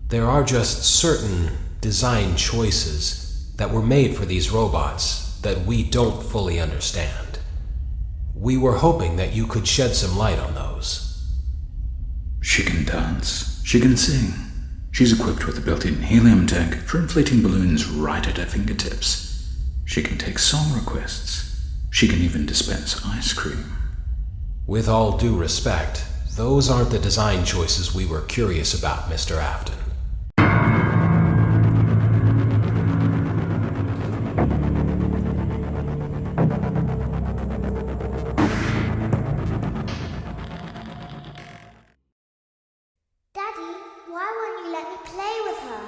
There are just certain design choices that were made for these robots that we don't fully understand. We were hoping that you could shed some light on those. She can dance. She can sing. She's equipped with a built-in helium tank for inflating balloons right at her fingertips. She can take song requests. She can even dispense ice cream. With all due respect, those aren't the design choices we were curious about, Mr. Afton. Daddy, why won't you let me play with her?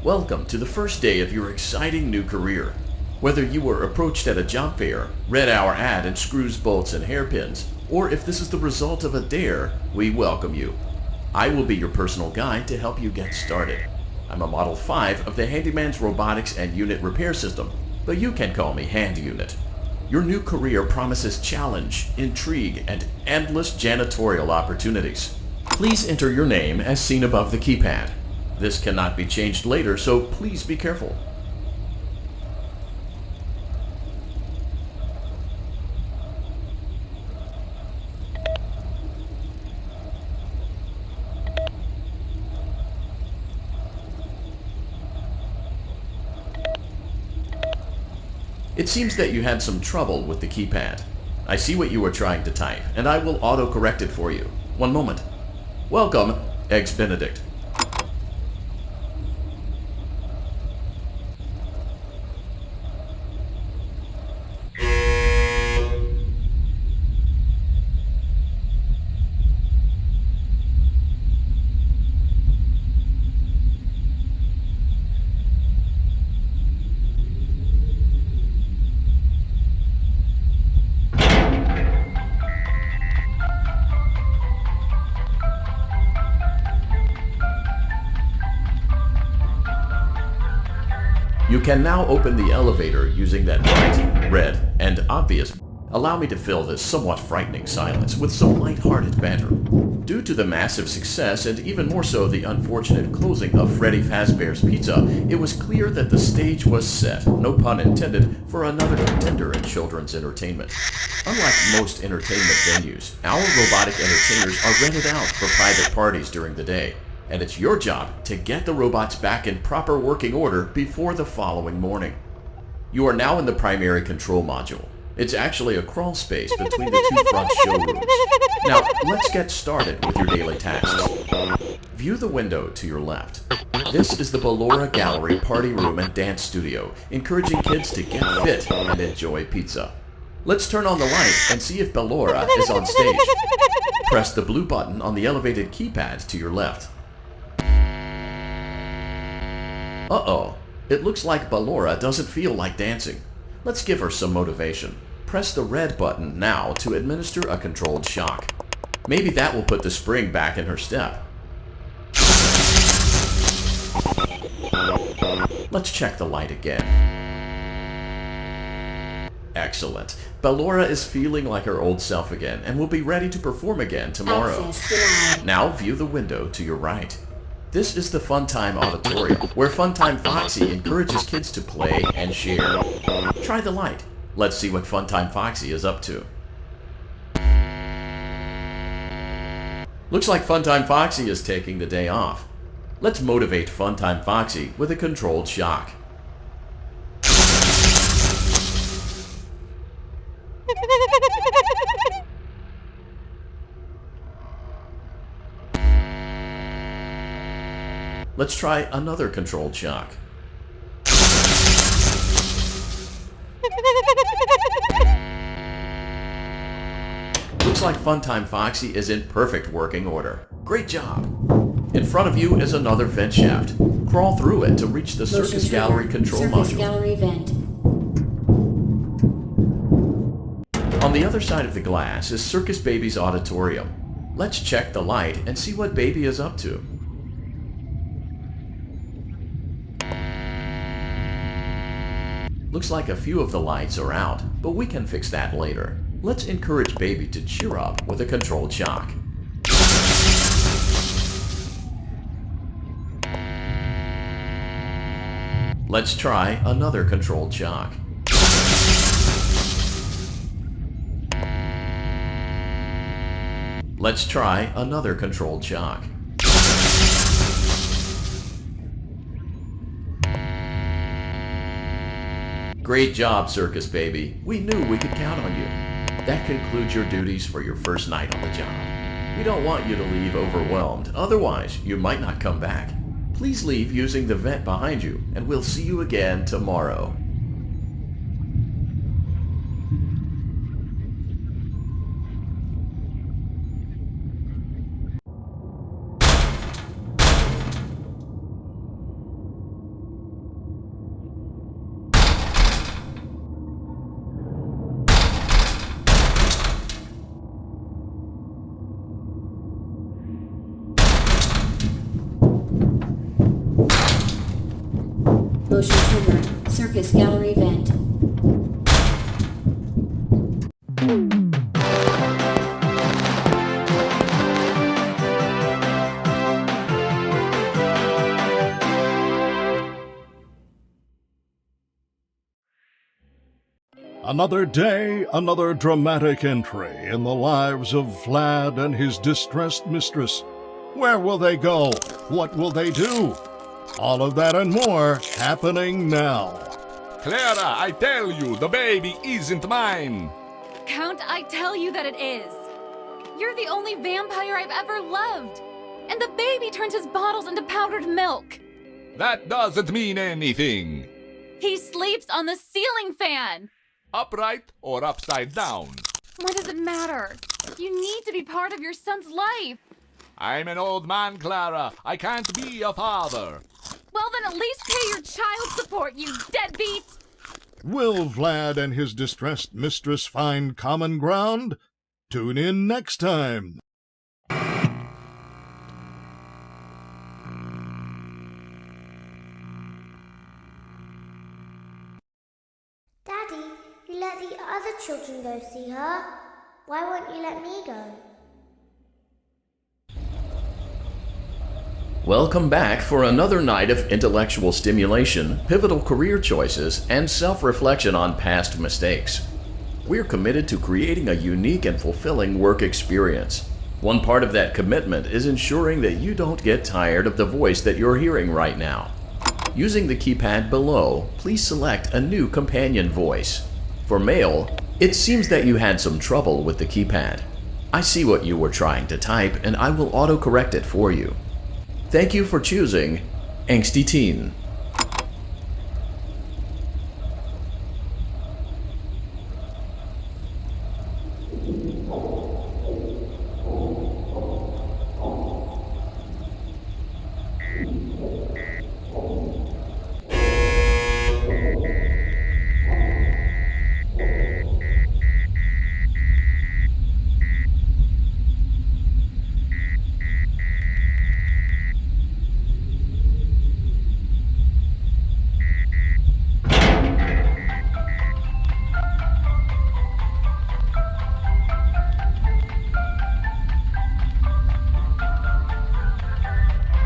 Welcome to the first day of your exciting new career. Whether you were approached at a job fair, read our ad in screws, bolts, and hairpins, or if this is the result of a dare, we welcome you. I will be your personal guide to help you get started. I'm a Model 5 of the Handyman's Robotics and Unit Repair System, but you can call me Hand Unit. Your new career promises challenge, intrigue, and endless janitorial opportunities. Please enter your name as seen above the keypad. This cannot be changed later, so please be careful. It seems that you had some trouble with the keypad. I see what you were trying to type, and I will auto-correct it for you. One moment. Welcome, Eggs Benedict. You can now open the elevator using that bright, red, and obvious. Allow me to fill this somewhat frightening silence with some light-hearted banter. Due to the massive success, and even more so the unfortunate closing of Freddy Fazbear's Pizza, it was clear that the stage was set, no pun intended, for another contender in children's entertainment. Unlike most entertainment venues, our robotic entertainers are rented out for private parties during the day. And it's your job to get the robots back in proper working order before the following morning. You are now in the primary control module. It's actually a crawl space between the two front showrooms. Now, let's get started with your daily tasks. View the window to your left. This is the Ballora Gallery Party Room and Dance Studio, encouraging kids to get fit and enjoy pizza. Let's turn on the light and see if Ballora is on stage. Press the blue button on the elevated keypad to your left. Uh-oh, it looks like Ballora doesn't feel like dancing. Let's give her some motivation. Press the red button now to administer a controlled shock. Maybe that will put the spring back in her step. Let's check the light again. Excellent. Ballora is feeling like her old self again and will be ready to perform again tomorrow. Now view the window to your right. This is the Funtime Auditorium, where Funtime Foxy encourages kids to play and share. Try the light. Let's see what Funtime Foxy is up to. Looks like Funtime Foxy is taking the day off. Let's motivate Funtime Foxy with a controlled shock. Let's try another controlled shock. Looks like Funtime Foxy is in perfect working order. Great job! In front of you is another vent shaft. Crawl through it to reach the Circus Gallery control module. Gallery vent. On the other side of the glass is Circus Baby's auditorium. Let's check the light and see what Baby is up to. Looks like a few of the lights are out, but we can fix that later. Let's encourage Baby to cheer up with a controlled shock. Let's try another controlled shock. Let's try another controlled shock. Great job, Circus Baby. We knew we could count on you. That concludes your duties for your first night on the job. We don't want you to leave overwhelmed, otherwise you might not come back. Please leave using the vent behind you, and we'll see you again tomorrow. Motion triggered. Circus gallery vent. Another day, another dramatic entry in the lives of Vlad and his distressed mistress. Where will they go? What will they do? All of that and more happening now. Clara, I tell you, the baby isn't mine. Count, I tell you that it is. You're the only vampire I've ever loved. And the baby turns his bottles into powdered milk. That doesn't mean anything. He sleeps on the ceiling fan. Upright or upside down. What does it matter? You need to be part of your son's life. I'm an old man, Clara. I can't be a father. Well, then at least pay your child support, you deadbeat! Will Vlad and his distressed mistress find common ground? Tune in next time. Daddy, you let the other children go see her. Why won't you let me go? Welcome back for another night of intellectual stimulation, pivotal career choices, and self-reflection on past mistakes. We're committed to creating a unique and fulfilling work experience. One part of that commitment is ensuring that you don't get tired of the voice that you're hearing right now. Using the keypad below, please select a new companion voice. For male, it seems that you had some trouble with the keypad. I see what you were trying to type, and I will auto-correct it for you. Thank you for choosing Angsty Teen.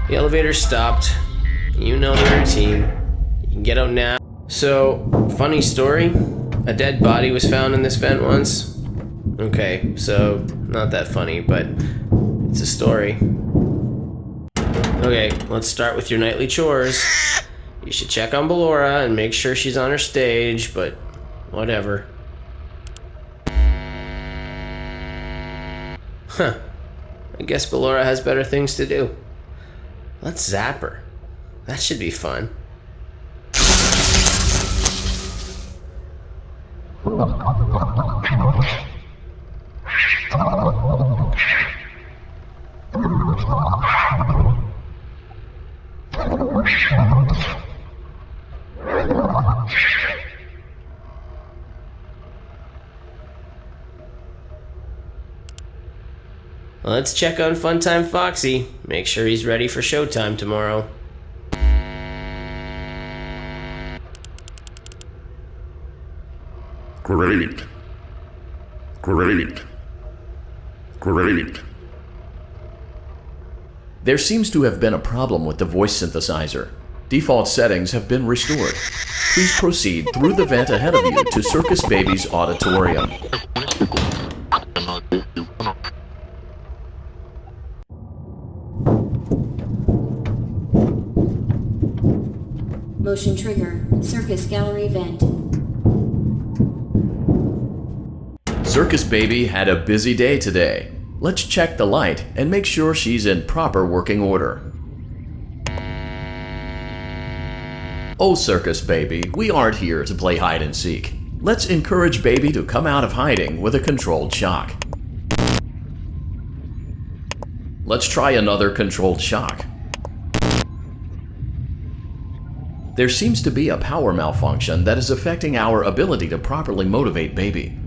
The elevator stopped. You know the routine. You can get out now. So, funny story. A dead body was found in this vent once. Okay, so not that funny, but it's a story. Okay, let's start with your nightly chores. You should check on Ballora and make sure she's on her stage, but whatever. Huh. I guess Ballora has better things to do. Let's zap her. That should be fun. Let's check on Funtime Foxy. Make sure he's ready for showtime tomorrow. Great. Great. There seems to have been a problem with the voice synthesizer. Default settings have been restored. Please proceed through the vent ahead of you to Circus Baby's auditorium. Motion trigger. Circus gallery vent. Circus Baby had a busy day today. Let's check the light and make sure she's in proper working order. Oh, Circus Baby, we aren't here to play hide and seek. Let's encourage Baby to come out of hiding with a controlled shock. Let's try another controlled shock. There seems to be a power malfunction that is affecting our ability to properly motivate Baby.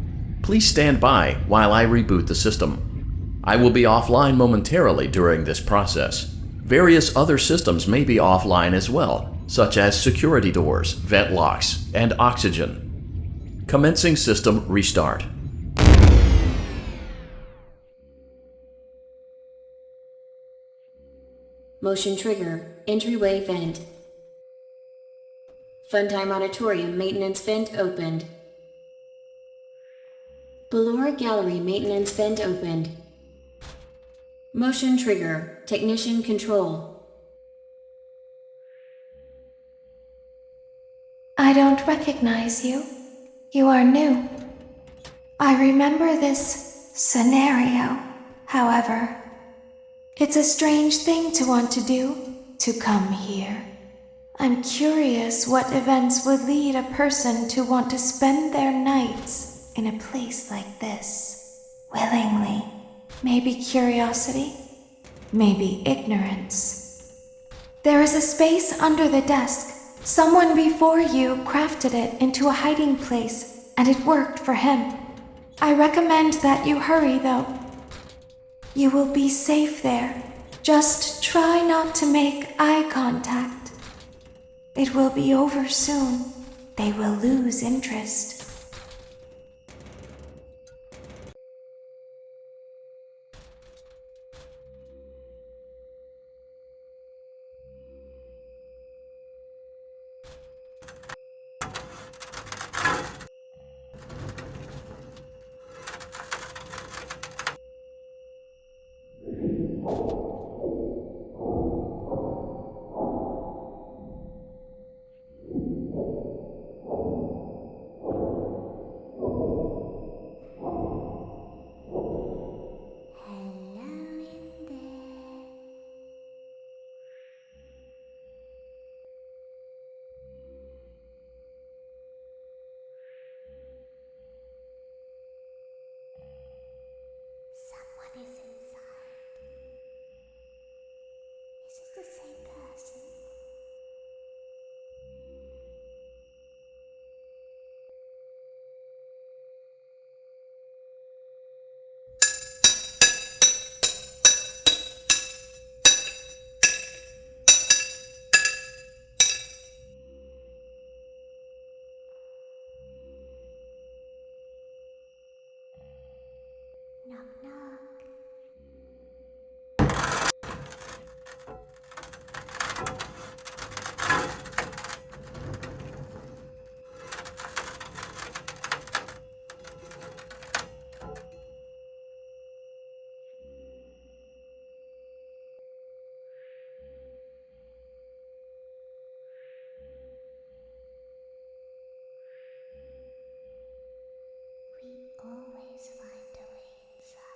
Please stand by while I reboot the system. I will be offline momentarily during this process. Various other systems may be offline as well, such as security doors, vent locks, and oxygen. Commencing system restart. Motion trigger. Entryway vent. Funtime Auditorium maintenance vent opened. Ballora Gallery maintenance vent opened. Motion trigger. Technician control. I don't recognize you. You are new. I remember this scenario, however. It's a strange thing to want to do, to come here. I'm curious what events would lead a person to want to spend their nights in a place like this, willingly. Maybe curiosity, maybe ignorance. There is a space under the desk. Someone before you crafted it into a hiding place, and it worked for him. I recommend that you hurry, though. You will be safe there. Just try not to make eye contact. It will be over soon. They will lose interest. The same person. Knock, knock. We always find a way inside.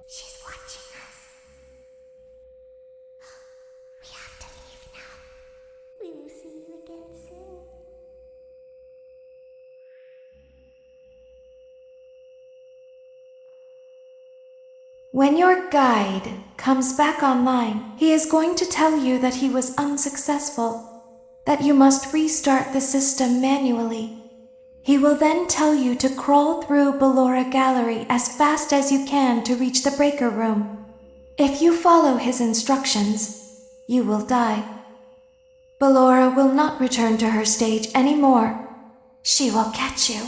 She's watching us. We have to leave now. We will see you again soon. When your guide comes back online, he is going to tell you that he was unsuccessful, that you must restart the system manually. He will then tell you to crawl through Ballora Gallery as fast as you can to reach the breaker room. If you follow his instructions, you will die. Ballora will not return to her stage anymore. She will catch you.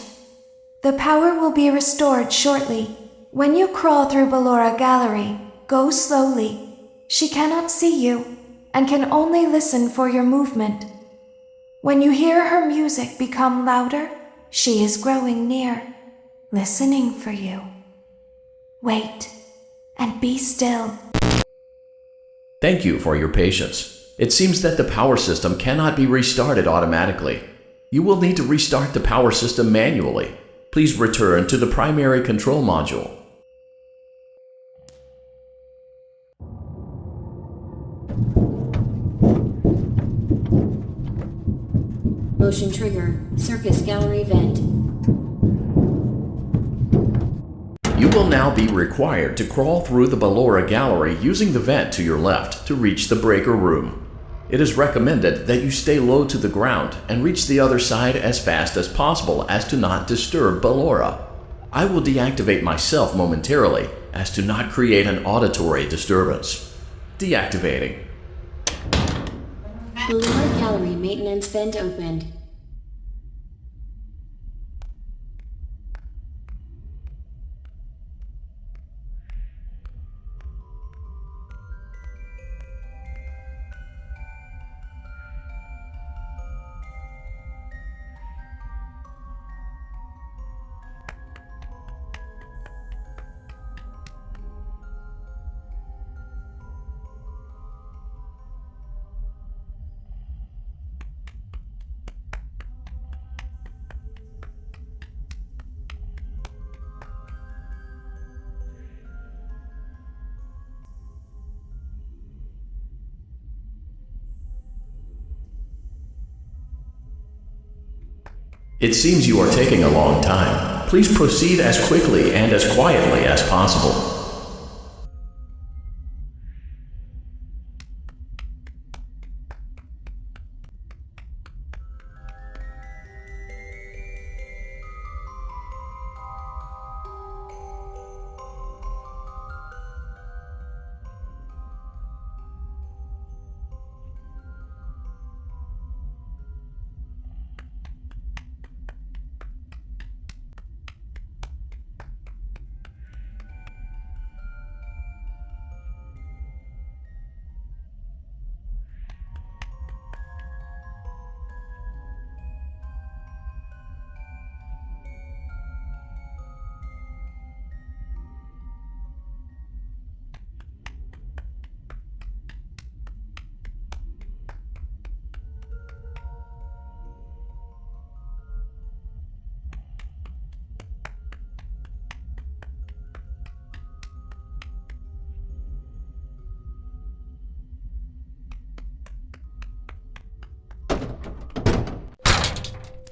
The power will be restored shortly. When you crawl through Ballora Gallery, go slowly. She cannot see you and can only listen for your movement. When you hear her music become louder, she is growing near, listening for you. Wait and be still. Thank you for your patience. It seems that the power system cannot be restarted automatically. You will need to restart the power system manually. Please return to the primary control module. Motion trigger, circus gallery vent. You will now be required to crawl through the Ballora Gallery using the vent to your left to reach the breaker room. It is recommended that you stay low to the ground and reach the other side as fast as possible as to not disturb Ballora. I will deactivate myself momentarily as to not create an auditory disturbance. Deactivating. Ballora Gallery maintenance vent opened. It seems you are taking a long time. Please proceed as quickly and as quietly as possible.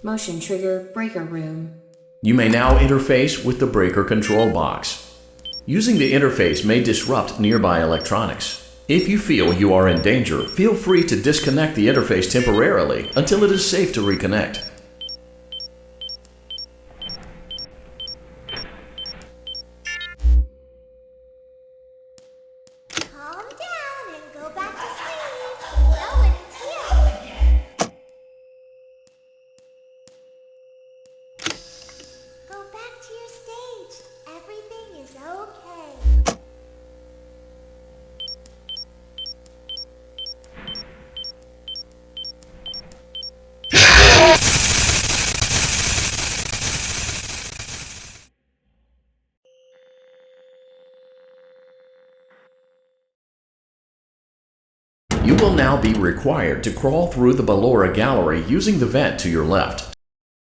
Motion trigger, breaker room. You may now interface with the breaker control box. Using the interface may disrupt nearby electronics. If you feel you are in danger, feel free to disconnect the interface temporarily until it is safe to reconnect. Calm down and go back to sleep. No one's here. Go back to your stage. Everything is okay. You will now be required to crawl through the Ballora Gallery using the vent to your left